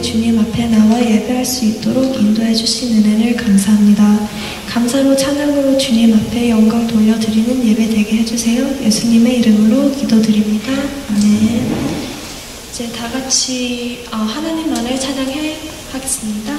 주님 앞에 나와 예배할 수 있도록 인도해 주신 은혜를 감사합니다. 감사로 찬양으로 주님 앞에 영광 돌려드리는 예배 되게 해주세요. 예수님의 이름으로 기도드립니다. 아멘. 이제 다 같이 하나님만을 찬양해 하겠습니다.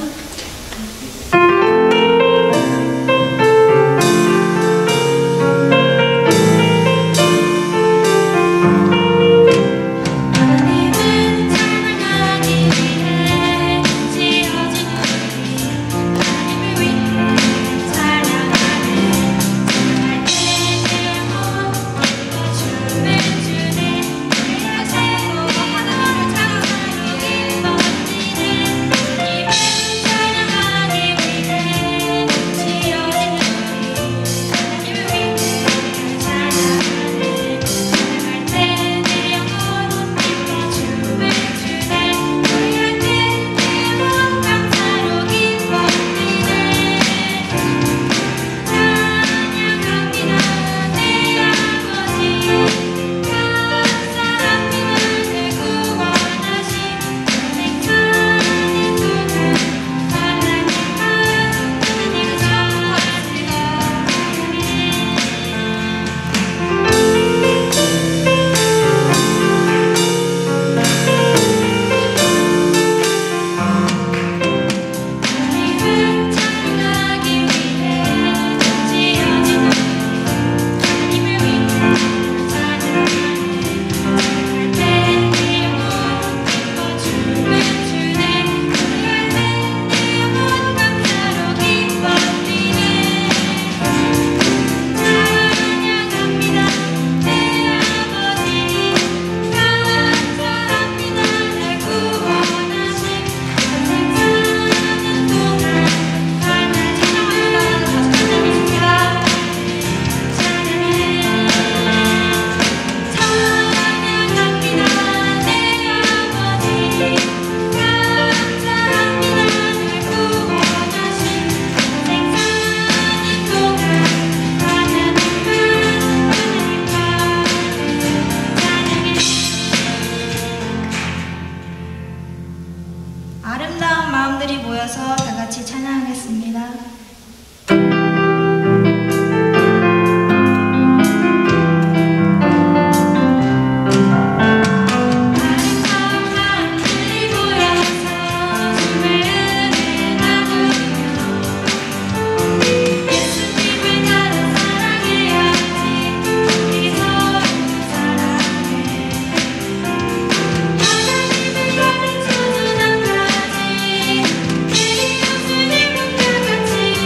아름다운 마음들이 모여서 다 같이 찬양하겠습니다. 같이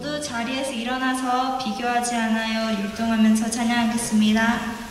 모두 자리에서 일어나서 비교하지 않아요 율동하면서 찬양하겠습니다.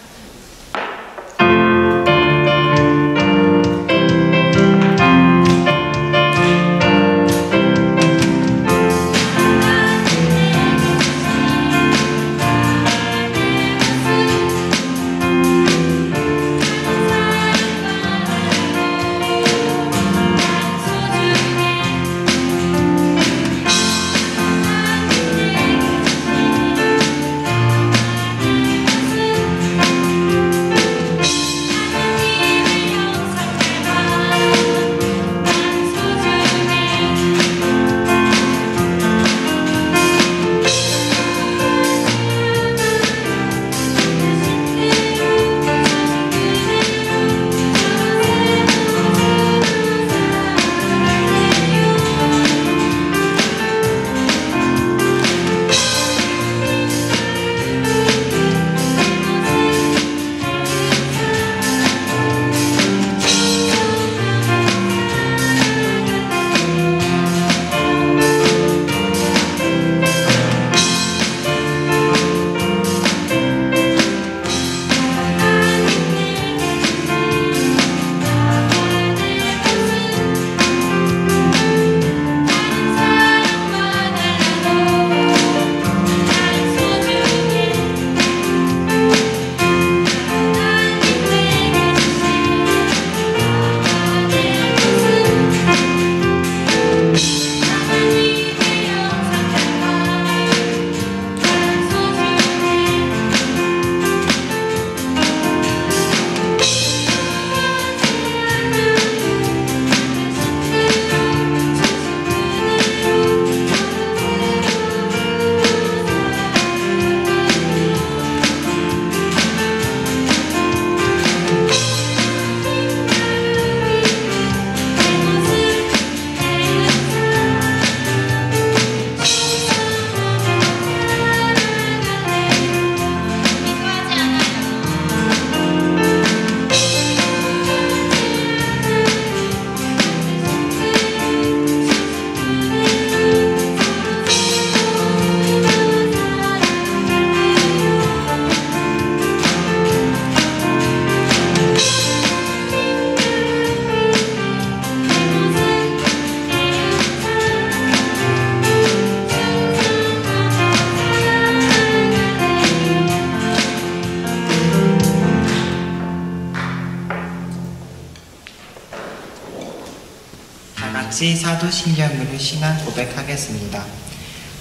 같이 사도신경으로 신앙 고백하겠습니다.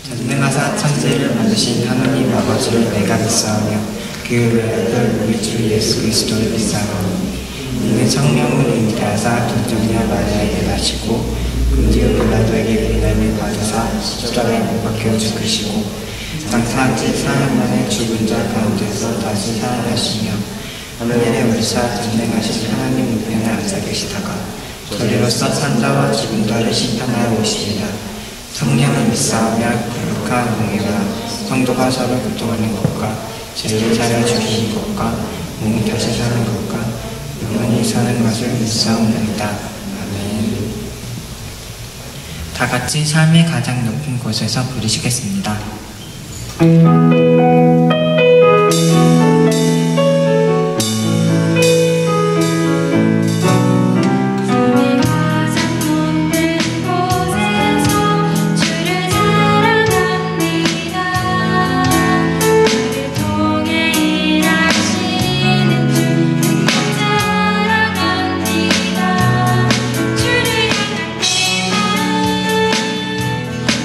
전능하사 천지를 만드신 하나님 아버지를 내가 믿사오며 그 외아들 우리 주 예수 그리스도를 믿사오니 이는 성령을 인도하사 동정녀 마리아에게 나시고 본디오 빌라도에게 비난을 받으사 십자가에 못 박혀 죽으시고 장사한 지 사흘 만에 죽은 자 가운데서 다시 살아나시며 하늘에 올리사 전능하신 하나님 우편에 앉아 계시다가 저리로서 산자와 죽은 자를 심판하러 오시리라. 성령을 믿사오며 거룩한 공예와 성도가 서로 교통하는 것과 죄를 사려 주시는 것과 몸이 다시 사는 것과 영원히 사는 것을 믿사옵나이다. 아멘. 다 같이 삶의 가장 높은 곳에서 부르시겠습니다.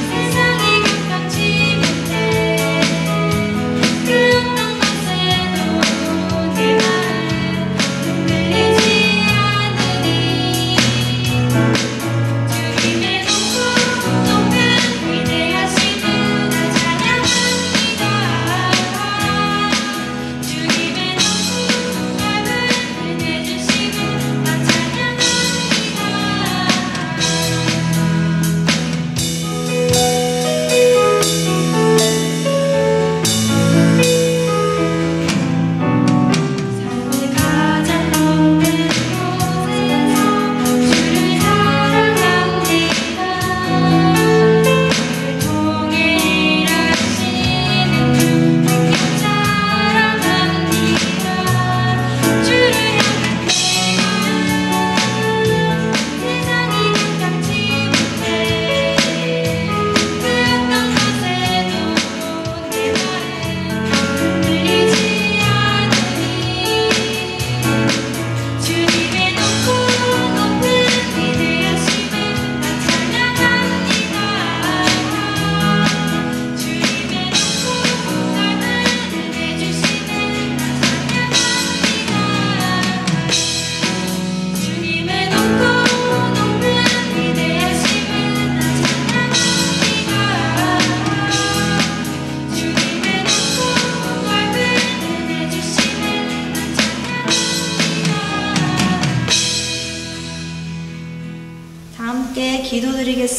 세상이 가깝지 못해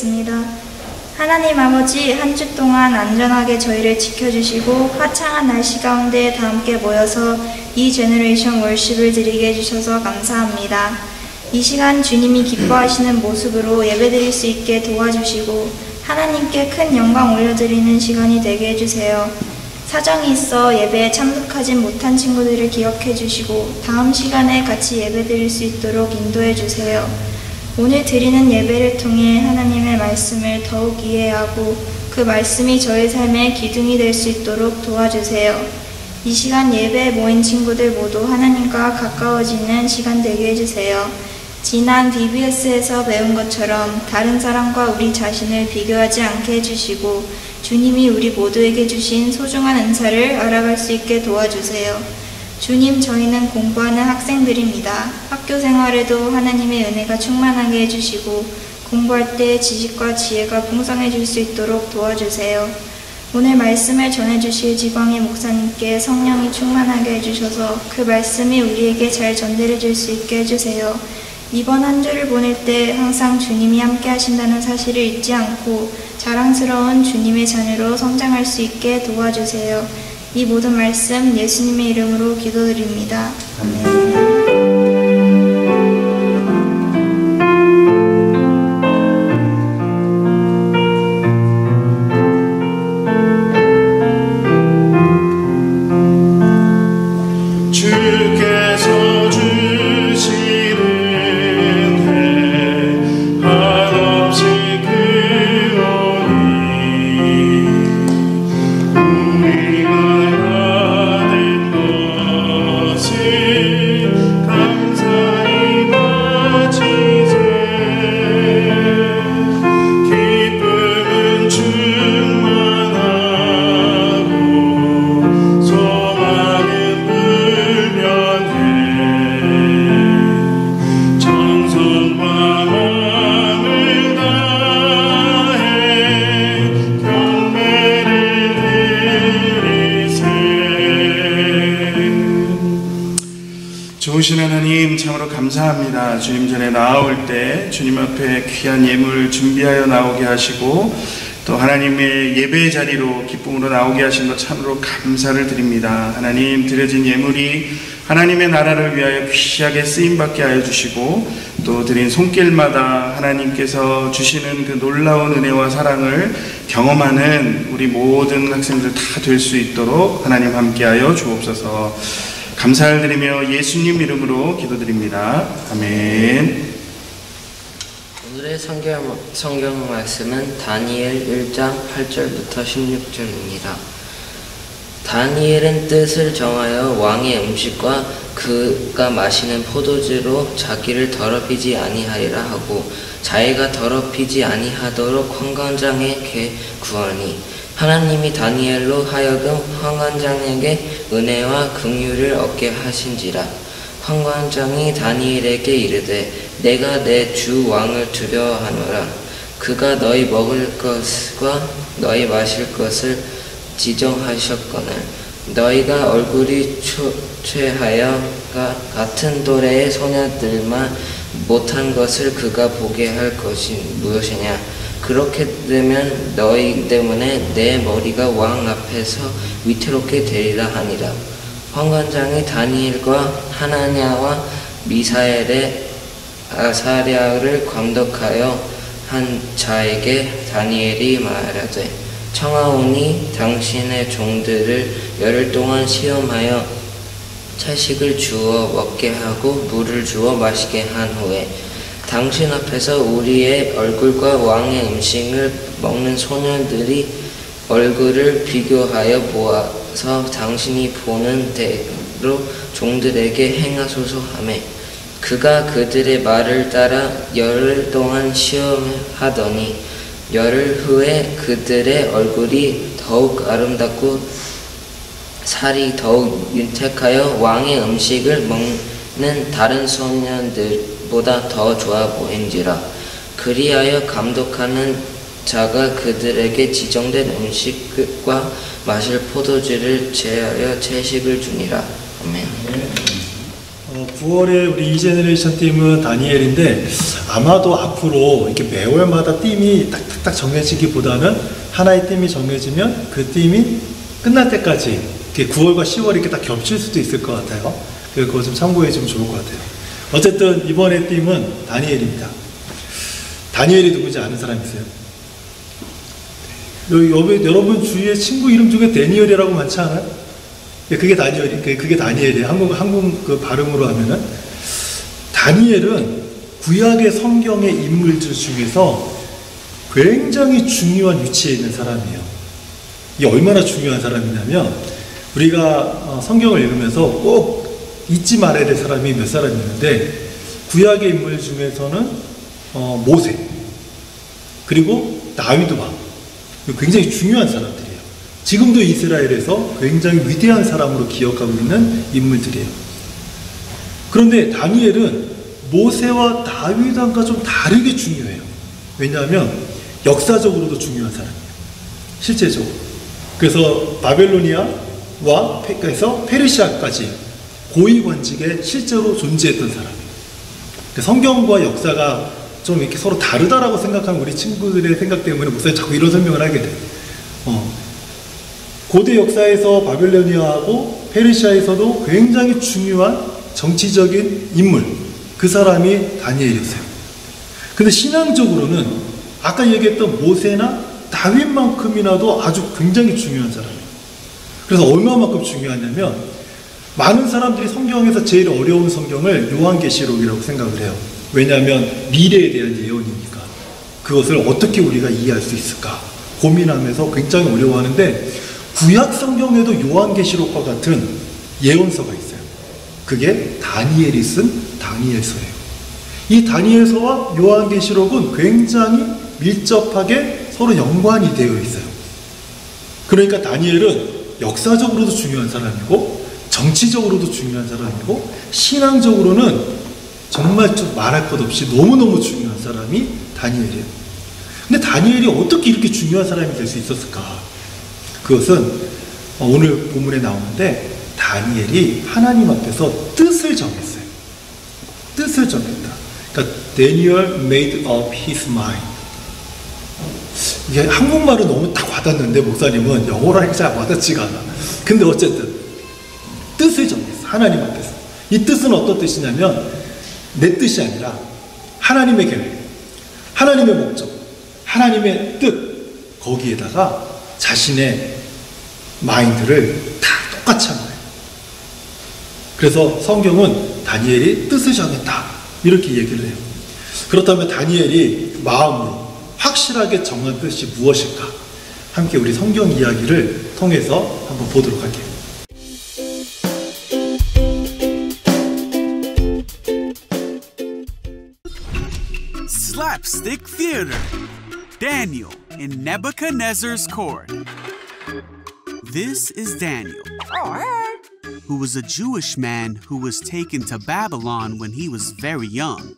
기도드리겠습니다. 하나님 아버지, 한 주 동안 안전하게 저희를 지켜주시고 화창한 날씨 가운데 다 함께 모여서 이 제너레이션 월십을 드리게 해주셔서 감사합니다. 이 시간 주님이 기뻐하시는 모습으로 예배드릴 수 있게 도와주시고 하나님께 큰 영광 올려드리는 시간이 되게 해주세요. 사정이 있어 예배에 참석하진 못한 친구들을 기억해 주시고 다음 시간에 같이 예배드릴 수 있도록 인도해 주세요. 오늘 드리는 예배를 통해 하나님의 말씀을 더욱 이해하고 그 말씀이 저의 삶의 기둥이 될 수 있도록 도와주세요. 이 시간 예배에 모인 친구들 모두 하나님과 가까워지는 시간 되게 해주세요. 지난 BBS에서 배운 것처럼 다른 사람과 우리 자신을 비교하지 않게 해주시고 주님이 우리 모두에게 주신 소중한 은사를 알아갈 수 있게 도와주세요. 주님, 저희는 공부하는 학생들입니다. 학교 생활에도 하나님의 은혜가 충만하게 해주시고 공부할 때 지식과 지혜가 풍성해질 수 있도록 도와주세요. 오늘 말씀을 전해주실 지광희 목사님께 성령이 충만하게 해주셔서 그 말씀이 우리에게 잘 전달해질 수 있게 해주세요. 이번 한 주를 보낼 때 항상 주님이 함께 하신다는 사실을 잊지 않고 자랑스러운 주님의 자녀로 성장할 수 있게 도와주세요. 이 모든 말씀 예수님의 이름으로 기도드립니다. 아멘. 좋으신 하나님, 참으로 감사합니다. 주님 전에 나아올 때 주님 앞에 귀한 예물 준비하여 나오게 하시고 또 하나님의 예배의 자리로 기쁨으로 나오게 하신 것 참으로 감사를 드립니다. 하나님, 드려진 예물이 하나님의 나라를 위하여 귀하게 쓰임받게 하여 주시고 또 드린 손길마다 하나님께서 주시는 그 놀라운 은혜와 사랑을 경험하는 우리 모든 학생들 다 될 수 있도록 하나님 함께하여 주옵소서. 감사를 드리며 예수님 이름으로 기도드립니다. 아멘. 오늘의 성경 말씀은 다니엘 1장 8절부터 16절입니다. 다니엘은 뜻을 정하여 왕의 음식과 그가 마시는 포도주로 자기를 더럽히지 아니하리라 하고 자기가 더럽히지 아니하도록 환관장에게 구하니 하나님이 다니엘로 하여금 환관장에게 은혜와 긍휼을 얻게 하신지라. 환관장이 다니엘에게 이르되 내가 내 주 왕을 두려워하노라. 그가 너희 먹을 것과 너희 마실 것을 지정하셨거늘 너희가 얼굴이 초췌하여 같은 또래의 소녀들만 못한 것을 그가 보게 할 것이 무엇이냐. 그렇게 되면 너희 때문에 내 머리가 왕 앞에서 위태롭게 되리라 하니라. 환관장이 다니엘과 하나냐와 미사엘의 아사랴를 감독하여 한 자에게 다니엘이 말하되 청하오니 당신의 종들을 열흘 동안 시험하여 채식을 주어 먹게 하고 물을 주어 마시게 한 후에 당신 앞에서 우리의 얼굴과 왕의 음식을 먹는 소년들이 얼굴을 비교하여 보아서 당신이 보는 대로 종들에게 행하소서 하매 그가 그들의 말을 따라 열흘 동안 시험하더니 열흘 후에 그들의 얼굴이 더욱 아름답고 살이 더욱 윤택하여 왕의 음식을 먹는 다른 소년들보다 더 좋아 보인지라. 그리하여 감독하는 자가 그들에게 지정된 음식과 마실 포도주를 제하여 채식을 주니라. 아멘. 9월에 우리 이제너레이션 팀은 다니엘인데 아마도 앞으로 이렇게 매월마다 팀이 딱딱딱 정해지기보다는 하나의 팀이 정해지면 그 팀이 끝날 때까지 이렇게 9월과 10월이 이렇게 딱 겹칠 수도 있을 것 같아요. 그래서 그거 좀 참고해 주면 좋을 것 같아요. 어쨌든 이번에 팀은 다니엘입니다. 다니엘이 누구지 아는 사람 있어요? 여러분 주위에 친구 이름 중에 데니엘이라고 많지 않아요? 그게 다니엘이에요. 한국 그 발음으로 하면은. 다니엘은 구약의 성경의 인물들 중에서 굉장히 중요한 위치에 있는 사람이에요. 이게 얼마나 중요한 사람이냐면, 우리가 성경을 읽으면서 꼭 잊지 말아야 될 사람이 몇 사람이 있는데, 구약의 인물 중에서는 모세, 그리고 다윗 왕, 굉장히 중요한 사람들이에요. 지금도 이스라엘에서 굉장히 위대한 사람으로 기억하고 있는 인물들이에요. 그런데 다니엘은 모세와 다윗 왕과 좀 다르게 중요해요. 왜냐하면 역사적으로도 중요한 사람이에요. 실제적으로. 그래서 바벨로니아와 페르시아까지 고위관직에 실제로 존재했던 사람이에요. 성경과 역사가 좀 이렇게 서로 다르다라고 생각하는 우리 친구들의 생각 때문에 목사님 자꾸 이런 설명을 하게 돼요. 고대 역사에서 바벨로니아하고 페르시아에서도 굉장히 중요한 정치적인 인물, 그 사람이 다니엘이었어요. 근데 신앙적으로는 아까 얘기했던 모세나 다윗만큼이나도 아주 굉장히 중요한 사람이에요. 그래서 얼마만큼 중요하냐면, 많은 사람들이 성경에서 제일 어려운 성경을 요한계시록이라고 생각을 해요. 왜냐하면 미래에 대한 예언이니까. 그것을 어떻게 우리가 이해할 수 있을까 고민하면서 굉장히 어려워하는데, 구약 성경에도 요한계시록과 같은 예언서가 있어요. 그게 다니엘이 쓴 다니엘서예요. 이 다니엘서와 요한계시록은 굉장히 밀접하게 서로 연관이 되어 있어요. 그러니까 다니엘은 역사적으로도 중요한 사람이고, 정치적으로도 중요한 사람이고, 신앙적으로는 정말 좀 말할 것 없이 너무너무 중요한 사람이 다니엘이에요. 근데 다니엘이 어떻게 이렇게 중요한 사람이 될 수 있었을까? 그것은 오늘 본문에 나오는데, 다니엘이 하나님 앞에서 뜻을 정했어요. 뜻을 정했다. 그러니까 Daniel made up his mind. 이게 한국말은 너무 딱 와닿는데 목사님은 영어로 하니까 잘 와닿지가 않아. 근데 어쨌든 뜻을 정했어. 하나님 앞에서. 이 뜻은 어떤 뜻이냐면, 내 뜻이 아니라 하나님의 계획, 하나님의 목적, 하나님의 뜻, 거기에다가 자신의 마인드를 다 똑같이 한 거예요. 그래서 성경은 다니엘이 뜻을 정했다 이렇게 얘기를 해요. 그렇다면 다니엘이 마음으로 확실하게 정한 뜻이 무엇일까? 함께 우리 성경 이야기를 통해서 한번 보도록 할게요. Slapstick Theater. Daniel in Nebuchadnezzar's court. This is Daniel, who was a Jewish man who was taken to Babylon when he was very young.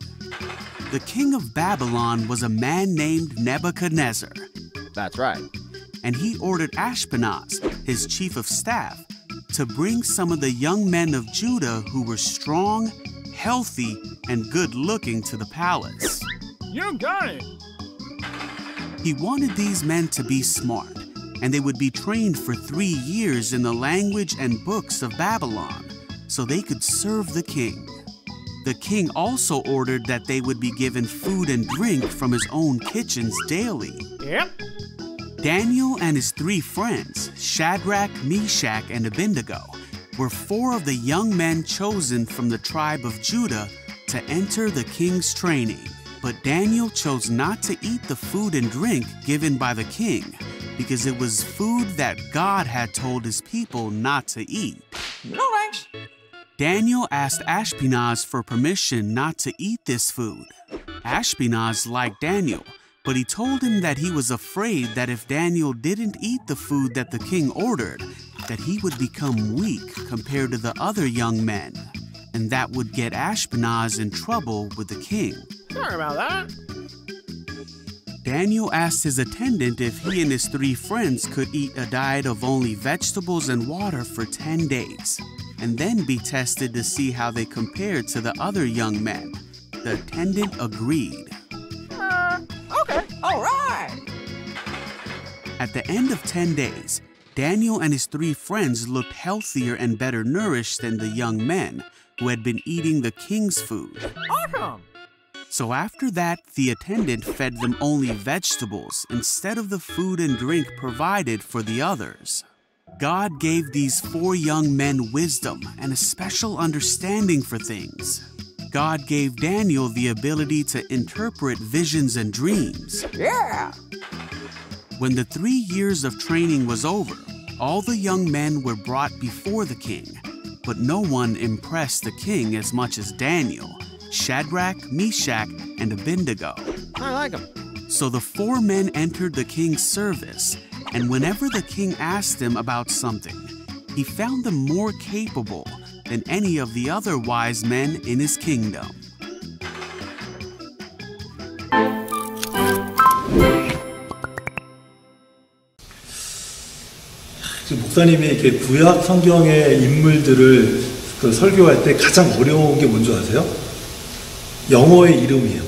The king of Babylon was a man named Nebuchadnezzar. That's right. And he ordered Ashpenaz, his chief of staff, to bring some of the young men of Judah who were strong, healthy, and good-looking to the palace. You got it. He wanted these men to be smart, and they would be trained for 3 years in the language and books of Babylon, so they could serve the king. The king also ordered that they would be given food and drink from his own kitchens daily. Yep. Daniel and his 3 friends, Shadrach, Meshach, and Abednego, were 4 of the young men chosen from the tribe of Judah to enter the king's training. But Daniel chose not to eat the food and drink given by the king, because it was food that God had told his people not to eat. No thanks. Daniel asked Ashpenaz for permission not to eat this food. Ashpenaz liked Daniel, but he told him that he was afraid that if Daniel didn't eat the food that the king ordered, that he would become weak compared to the other young men, and that would get Ashpenaz in trouble with the king. Sorry about that. Daniel asked his attendant if he and his 3 friends could eat a diet of only vegetables and water for 10 days. and then be tested to see how they compared to the other young men. The attendant agreed. Okay, all right. At the end of 10 days, Daniel and his 3 friends looked healthier and better nourished than the young men who had been eating the king's food. Awesome. So after that, the attendant fed them only vegetables instead of the food and drink provided for the others. God gave these 4 young men wisdom and a special understanding for things. God gave Daniel the ability to interpret visions and dreams. Yeah. When the 3 years of training was over, all the young men were brought before the king, but no one impressed the king as much as Daniel, Shadrach, Meshach, and Abednego. I like him. So the 4 men entered the king's service, and whenever the king asked them about something, he found them more capable than any of the other wise men in his kingdom. 목사님이 이렇게 구약 성경의 인물들을 설교할 때 가장 어려운 게 뭔지 아세요? 영어의 이름이에요.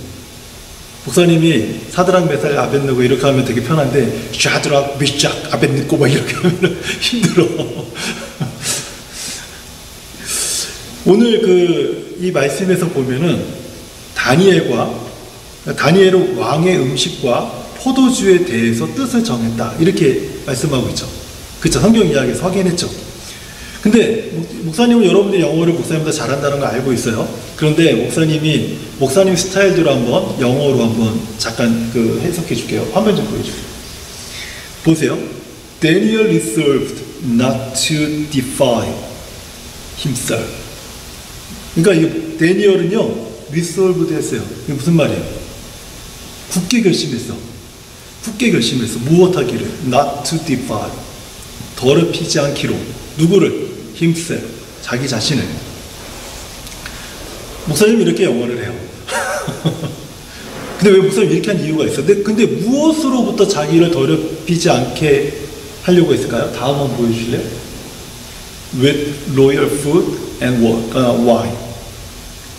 목사님이 사드락, 메삭, 아벳느고 이렇게 하면 되게 편한데 샤드락, 미샥, 아벳느고 막 이렇게 하면 힘들어. 오늘 이 말씀에서 보면은 다니엘은 왕의 음식과 포도주에 대해서 뜻을 정했다 이렇게 말씀하고 있죠. 그렇죠? 성경 이야기에서 확인했죠. 근데 목사님은 여러분들이 영어를 목사님보다 잘한다는 걸 알고 있어요. 그런데 목사님 스타일대로 한번 영어로 한번 잠깐 해석해 줄게요. 화면 좀 보여주세요. 보세요. Daniel resolved not to defy himself. 그러니까 이 데니얼은요, resolved 했어요. 이게 무슨 말이에요? 굳게 결심했어. 무엇 하기를? Not to defy. 더럽히지 않기로. 누구를? himself. 자기 자신을. 목사님이 이렇게 영어를 해요. 근데 왜 목사님이 이렇게 한 이유가 있어? 근데 무엇으로부터 자기를 더럽히지 않게 하려고 했을까요? 다음 한번 보여주실래요? With royal food and wine.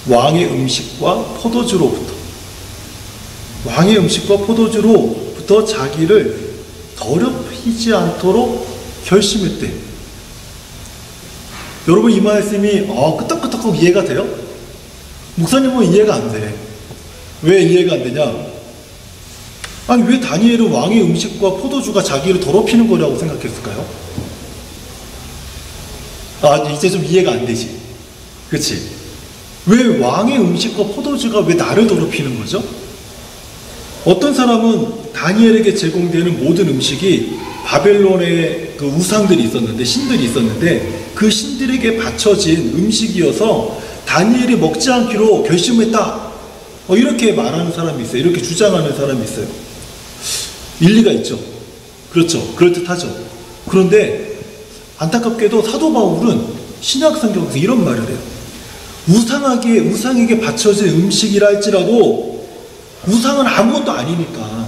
왕의 음식과 포도주로부터 자기를 더럽히지 않도록 결심했대. 여러분 이 말씀이 끄떡끄떡 이해가 돼요? 목사님은 이해가 안 돼. 왜 이해가 안 되냐? 아니 왜 다니엘은 왕의 음식과 포도주가 자기를 더럽히는 거라고 생각했을까요? 이제 좀 이해가 안 되지. 그치? 왜 왕의 음식과 포도주가 왜 나를 더럽히는 거죠? 어떤 사람은 다니엘에게 제공되는 모든 음식이 바벨론의 우상들이 있었는데, 신들이 있었는데 그 신들에게 바쳐진 음식이어서 다니엘이 먹지 않기로 결심했다. 이렇게 말하는 사람이 있어요. 이렇게 주장하는 사람이 있어요. 일리가 있죠. 그렇죠. 그럴듯하죠. 그런데 안타깝게도 사도 바울은 신약 성경에서 이런 말을 해요. 우상에게 바쳐진 음식이라 할지라도 우상은 아무것도 아니니까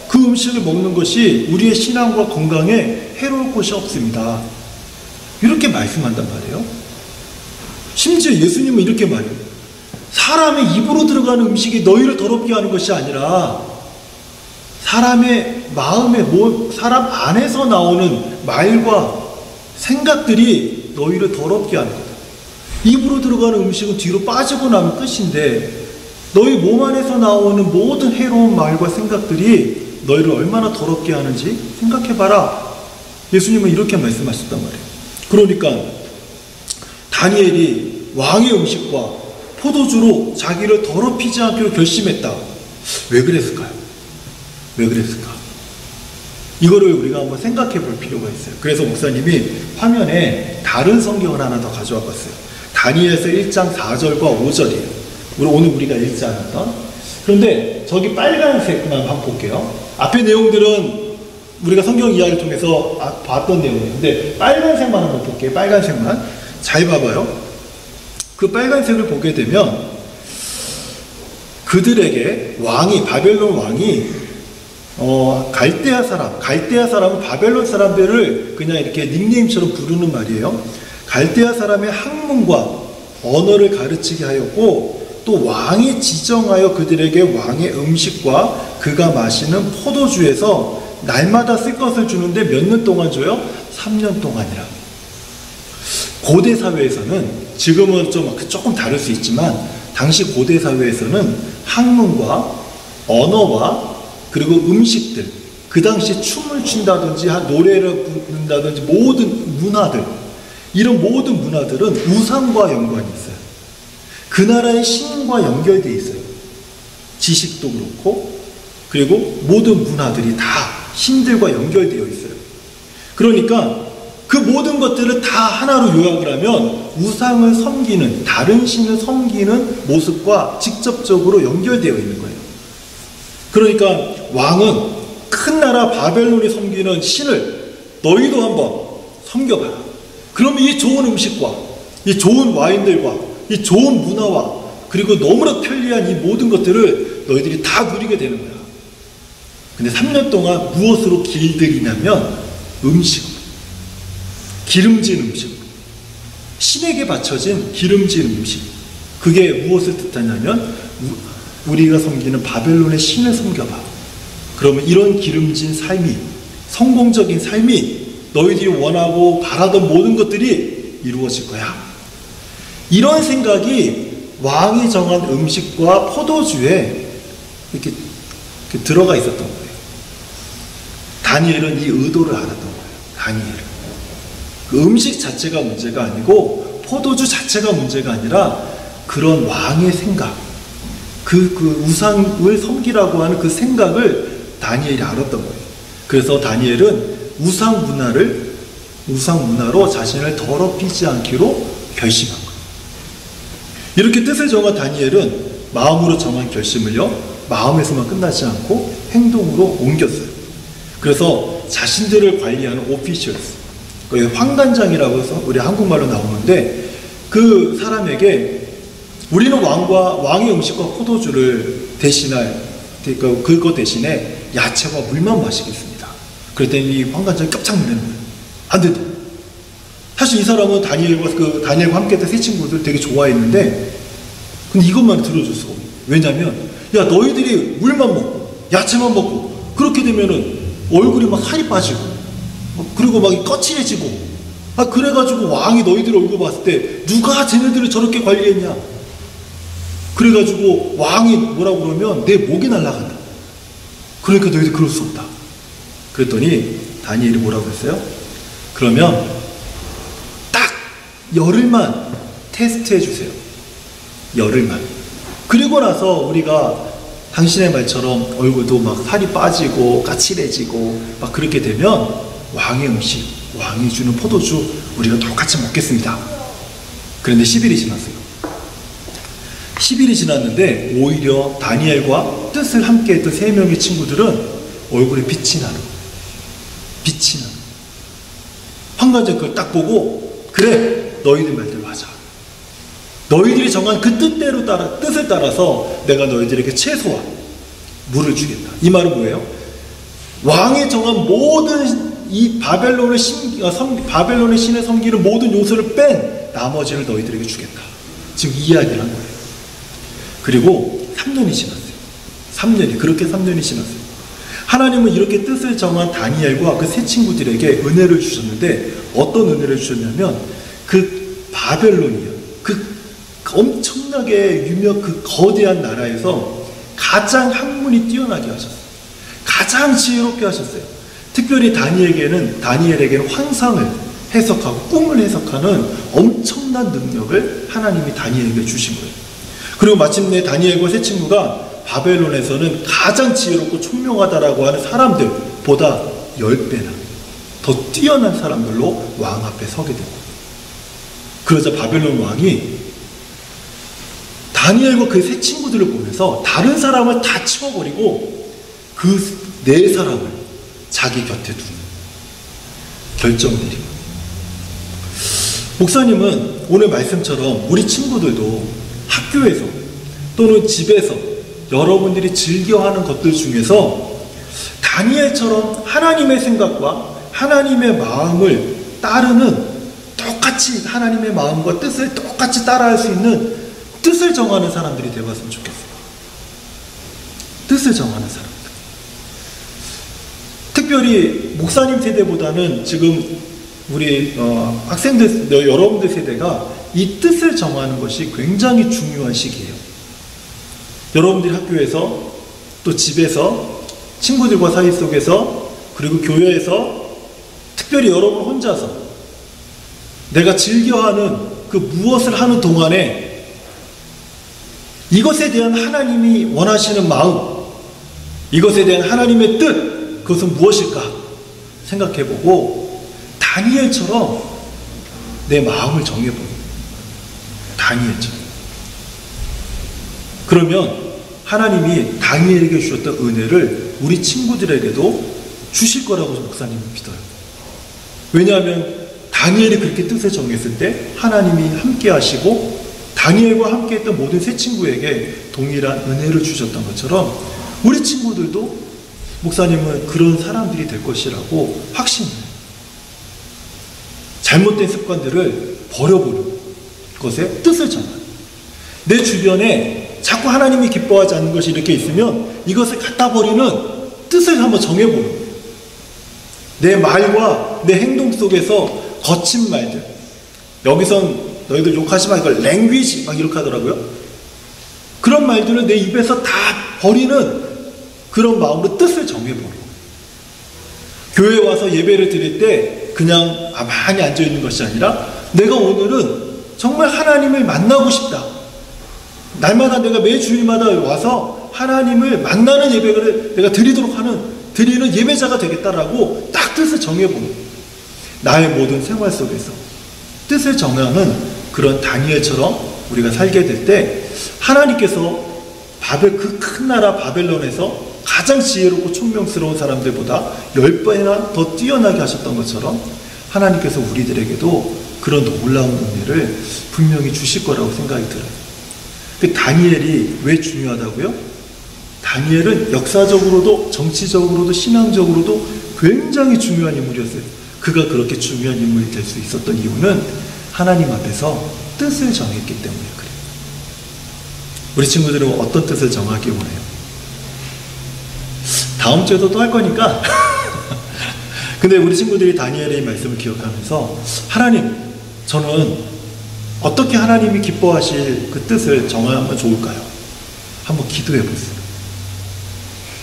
그 음식을 먹는 것이 우리의 신앙과 건강에 해로울 것이 없습니다. 이렇게 말씀한단 말이에요. 심지어 예수님은 이렇게 말해요. 사람의 입으로 들어가는 음식이 너희를 더럽게 하는 것이 아니라 사람의 마음에 사람 안에서 나오는 말과 생각들이 너희를 더럽게 하는 거다. 입으로 들어가는 음식은 뒤로 빠지고 나면 끝인데 너희 몸 안에서 나오는 모든 해로운 말과 생각들이 너희를 얼마나 더럽게 하는지 생각해봐라. 예수님은 이렇게 말씀하셨단 말이에요. 그러니까 다니엘이 왕의 음식과 포도주로 자기를 더럽히지 않기로 결심했다. 왜 그랬을까요? 이거를 우리가 한번 생각해 볼 필요가 있어요. 그래서 목사님이 화면에 다른 성경을 하나 더 가져와 봤어요. 다니엘서 1장 4절과 5절이에요. 오늘 우리가 읽지 않았던. 그런데 저기 빨간색만 한번 볼게요. 앞에 내용들은 우리가 성경 이야기를 통해서 봤던 내용이에요. 근데 빨간색만 한번 볼게요. 빨간색만. 잘 봐봐요. 그 빨간색을 보게 되면 그들에게 바벨론 왕이 갈대아 사람은 바벨론 사람들을 그냥 이렇게 닉네임처럼 부르는 말이에요. 갈대아 사람의 학문과 언어를 가르치게 하였고 또 왕이 지정하여 그들에게 왕의 음식과 그가 마시는 포도주에서 날마다 쓸 것을 주는데 몇 년 동안 줘요? 3년 동안이라. 고대 사회에서는 지금은 좀 조금 다를 수 있지만 당시 고대 사회에서는 학문과 언어와 그리고 음식들, 그 당시 춤을 춘다든지 노래를 부른다든지 모든 문화들, 이런 모든 문화들은 우상과 연관이 있어요. 그 나라의 신과 연결되어 있어요. 지식도 그렇고 그리고 모든 문화들이 다 신들과 연결되어 있어요. 그러니까 그 모든 것들을 다 하나로 요약을 하면 우상을 섬기는, 다른 신을 섬기는 모습과 직접적으로 연결되어 있는 거예요. 그러니까 왕은 큰 나라 바벨론이 섬기는 신을 너희도 한번 섬겨봐라. 그러면 이 좋은 음식과 이 좋은 와인들과 이 좋은 문화와 그리고 너무나 편리한 이 모든 것들을 너희들이 다 누리게 되는 거야. 근데 3년 동안 무엇으로 길들이냐면 음식으로. 기름진 음식. 신에게 바쳐진 기름진 음식. 그게 무엇을 뜻하냐면 우리가 섬기는 바벨론의 신을 섬겨봐. 그러면 이런 기름진 삶이, 성공적인 삶이 너희들이 원하고 바라던 모든 것들이 이루어질 거야. 이런 생각이 왕이 정한 음식과 포도주에 이렇게 들어가 있었던 거예요. 다니엘은 이 의도를 알았던 거예요. 다니엘은. 그 음식 자체가 문제가 아니고 포도주 자체가 문제가 아니라 그런 왕의 생각, 그 우상을 섬기라고 하는 그 생각을 다니엘이 알았던 거예요. 그래서 다니엘은 우상 문화로 자신을 더럽히지 않기로 결심한 거예요. 이렇게 뜻을 정한 다니엘은 마음으로 정한 결심을요, 마음에서만 끝나지 않고 행동으로 옮겼어요. 그래서 자신들을 관리하는 오피셜스, 황관장이라고 해서 우리 한국말로 나오는데, 그 사람에게 우리는 왕의 음식과 포도주를 대신할, 그거 대신에 야채와 물만 마시겠습니다. 그랬더니 이 황관장이 깜짝 놀라는 거예요. 안 된다. 사실 이 사람은 다니엘과 함께 했던 세 친구들 되게 좋아했는데, 근데 이것만 들어줄 수가 없어요. 왜냐면, 야, 너희들이 물만 먹고, 야채만 먹고, 그렇게 되면은 얼굴이 막 살이 빠지고, 그리고 막 거칠해지고, 그래가지고 왕이 너희들 얼굴 봤을 때, 누가 쟤네들을 저렇게 관리했냐? 그래가지고 왕이 뭐라고 그러면 내 목이 날아간다. 그러니까 너희들 그럴 수 없다. 그랬더니 다니엘이 뭐라고 했어요? 그러면 딱 열흘만 테스트해 주세요. 열흘만. 그리고 나서 우리가 당신의 말처럼 얼굴도 막 살이 빠지고 까칠해지고 막 그렇게 되면 왕의 음식, 왕이 주는 포도주 우리가 똑같이 먹겠습니다. 그런데 10일이 지났어요. 10일이 지났는데 오히려 다니엘과 뜻을 함께 했던 3명의 친구들은 얼굴에 빛이 나는, 황관장 그걸 딱 보고, 그래, 너희들 말대로 하자. 너희들이 정한 그 뜻을 따라서 내가 너희들에게 채소와 물을 주겠다. 이 말은 뭐예요? 왕이 정한 모든 이 바벨론의 신을 섬기는 모든 요소를 뺀 나머지를 너희들에게 주겠다. 지금 이 이야기를 한 거예요. 그리고 3년이 지났어요. 그렇게 3년이 지났어요. 하나님은 이렇게 뜻을 정한 다니엘과 그 세 친구들에게 은혜를 주셨는데, 어떤 은혜를 주셨냐면, 그 바벨론이요, 그 엄청나게 그 거대한 나라에서 가장 학문이 뛰어나게 하셨어요. 가장 지혜롭게 하셨어요. 특별히 다니엘에게는 환상을 해석하고 꿈을 해석하는 엄청난 능력을 하나님이 다니엘에게 주신 거예요. 그리고 마침내 다니엘과 세 친구가 바벨론에서는 가장 지혜롭고 총명하다라고 하는 사람들보다 10배나 더 뛰어난 사람들로 왕 앞에 서게 되고, 그러자 바벨론 왕이 다니엘과 그 세 친구들을 보면서 다른 사람을 다 치워버리고 그 4사람을 자기 곁에 두는 결정을 내린 거예요. 목사님은 오늘 말씀처럼 우리 친구들도 학교에서 또는 집에서 여러분들이 즐겨하는 것들 중에서 다니엘처럼 하나님의 생각과 하나님의 마음을 따르는 똑같이 하나님의 마음과 뜻을 똑같이 따라할 수 있는 뜻을 정하는 사람들이 되었으면 좋겠어요. 뜻을 정하는 사람들. 특별히 목사님 세대보다는 지금 우리 학생들, 여러분들 세대가 이 뜻을 정하는 것이 굉장히 중요한 시기예요. 여러분들이 학교에서 또 집에서 친구들과 사이 속에서 그리고 교회에서 특별히 여러분 혼자서 내가 즐겨하는 그 무엇을 하는 동안에 이것에 대한 하나님이 원하시는 마음, 이것에 대한 하나님의 뜻, 그것은 무엇일까 생각해보고 다니엘처럼 내 마음을 정해보고 다니엘처럼. 그러면 하나님이 다니엘에게 주셨던 은혜를 우리 친구들에게도 주실 거라고 목사님은 믿어요. 왜냐하면 다니엘이 그렇게 뜻을 정했을 때 하나님이 함께 하시고 다니엘과 함께 했던 모든 새 친구에게 동일한 은혜를 주셨던 것처럼 우리 친구들도 목사님은 그런 사람들이 될 것이라고 확신해요. 잘못된 습관들을 버려보는 것에 뜻을 정하는. 내 주변에 자꾸 하나님이 기뻐하지 않는 것이 이렇게 있으면 이것을 갖다 버리는 뜻을 한번 정해보는 거예요. 내 말과 내 행동 속에서 거친 말들, 여기선 너희들 욕하지 마, 이걸 랭귀지 막 이렇게 하더라고요. 그런 말들을 내 입에서 다 버리는 그런 마음으로 뜻을 정해보는 거예요. 교회에 와서 예배를 드릴 때 그냥 가만히 앉아있는 것이 아니라 내가 오늘은 정말 하나님을 만나고 싶다. 날마다 내가 매 주일마다 와서 하나님을 만나는 예배를 내가 드리는 예배자가 되겠다라고 딱 뜻을 정해보는 거예요. 나의 모든 생활 속에서 뜻을 정하는 그런 다니엘처럼 우리가 살게 될 때 하나님께서 그 큰 나라 바벨론에서 가장 지혜롭고 총명스러운 사람들보다 10배나 더 뛰어나게 하셨던 것처럼 하나님께서 우리들에게도 그런 놀라운 은혜를 분명히 주실 거라고 생각이 들어요. 그 다니엘이 왜 중요하다고요? 다니엘은 역사적으로도 정치적으로도 신앙적으로도 굉장히 중요한 인물이었어요. 그가 그렇게 중요한 인물이 될 수 있었던 이유는 하나님 앞에서 뜻을 정했기 때문에 그래요. 우리 친구들은 어떤 뜻을 정하기 원해요? 다음 주에도 또 할 거니까 근데 우리 친구들이 다니엘의 말씀을 기억하면서 하나님, 저는 어떻게 하나님이 기뻐하실 그 뜻을 정하면 좋을까요? 한번 기도해 보세요.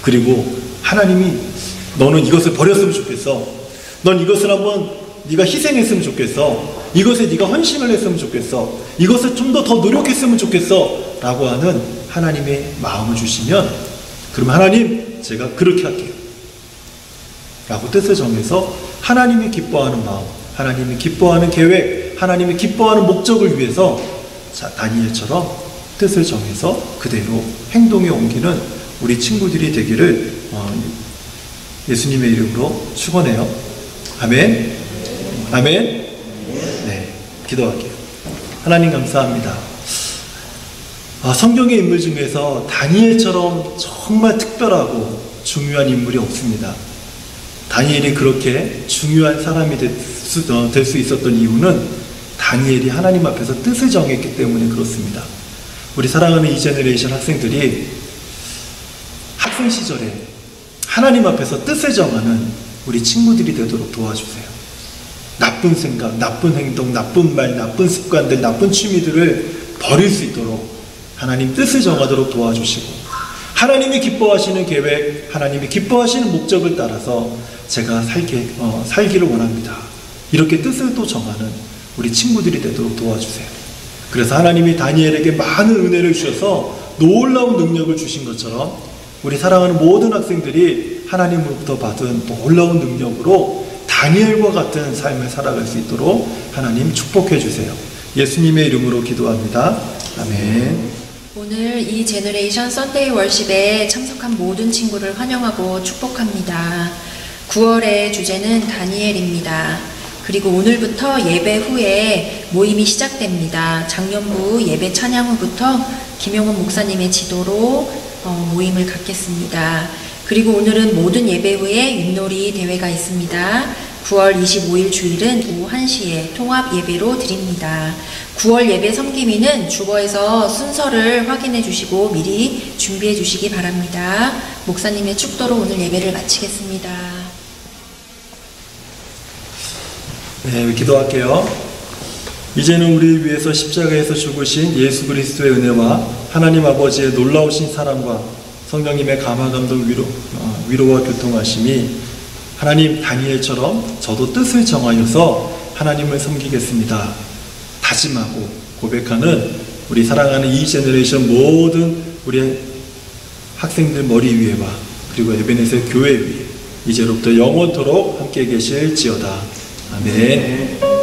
그리고 하나님이 너는 이것을 버렸으면 좋겠어. 넌 이것을 한번 네가 희생했으면 좋겠어. 이것에 네가 헌신을 했으면 좋겠어. 이것을 좀 더 노력했으면 좋겠어. 라고 하는 하나님의 마음을 주시면 그러면 하나님, 제가 그렇게 할게요. 라고 뜻을 정해서 하나님이 기뻐하는 마음, 하나님이 기뻐하는 계획, 하나님이 기뻐하는 목적을 위해서 다니엘처럼 뜻을 정해서 그대로 행동에 옮기는 우리 친구들이 되기를 예수님의 이름으로 축원해요. 아멘. 아멘. 네, 기도할게요. 하나님 감사합니다. 성경의 인물 중에서 다니엘처럼 정말 특별하고 중요한 인물이 없습니다. 다니엘이 그렇게 중요한 사람이 될 수 있었던 이유는 다니엘이 하나님 앞에서 뜻을 정했기 때문에 그렇습니다. 우리 사랑하는 이 제너레이션 학생들이 학생 시절에 하나님 앞에서 뜻을 정하는 우리 친구들이 되도록 도와주세요. 나쁜 생각, 나쁜 행동, 나쁜 말, 나쁜 습관들, 나쁜 취미들을 버릴 수 있도록 하나님 뜻을 정하도록 도와주시고 하나님이 기뻐하시는 계획, 하나님이 기뻐하시는 목적을 따라서 제가 살기를 원합니다. 이렇게 뜻을 또 정하는 우리 친구들이 되도록 도와주세요. 그래서 하나님이 다니엘에게 많은 은혜를 주셔서 놀라운 능력을 주신 것처럼 우리 사랑하는 모든 학생들이 하나님으로부터 받은 놀라운 능력으로 다니엘과 같은 삶을 살아갈 수 있도록 하나님 축복해 주세요. 예수님의 이름으로 기도합니다. 아멘. 오늘 이 제너레이션 썬데이 월십에 참석한 모든 친구를 환영하고 축복합니다. 9월의 주제는 다니엘입니다. 그리고 오늘부터 예배 후에 모임이 시작됩니다. 작년부 예배 찬양 후부터 김용훈 목사님의 지도로 모임을 갖겠습니다. 그리고 오늘은 모든 예배 후에 윷놀이 대회가 있습니다. 9월 25일 주일은 오후 1시에 통합 예배로 드립니다. 9월 예배 섬김인은 주보에서 순서를 확인해 주시고 미리 준비해 주시기 바랍니다. 목사님의 축도로 오늘 예배를 마치겠습니다. 네, 기도할게요. 이제는 우리 위해서 십자가에서 죽으신 예수 그리스도의 은혜와 하나님 아버지의 놀라우신 사랑과 성령님의 감화감동 위로와 교통하심이 하나님 다니엘처럼 저도 뜻을 정하여서 하나님을 섬기겠습니다 다짐하고 고백하는 우리 사랑하는 이 제너레이션 모든 우리 학생들 머리 위에와 그리고 에베네셀 교회 위에 이제로부터 영원토록 함께 계실지어다. 아멘.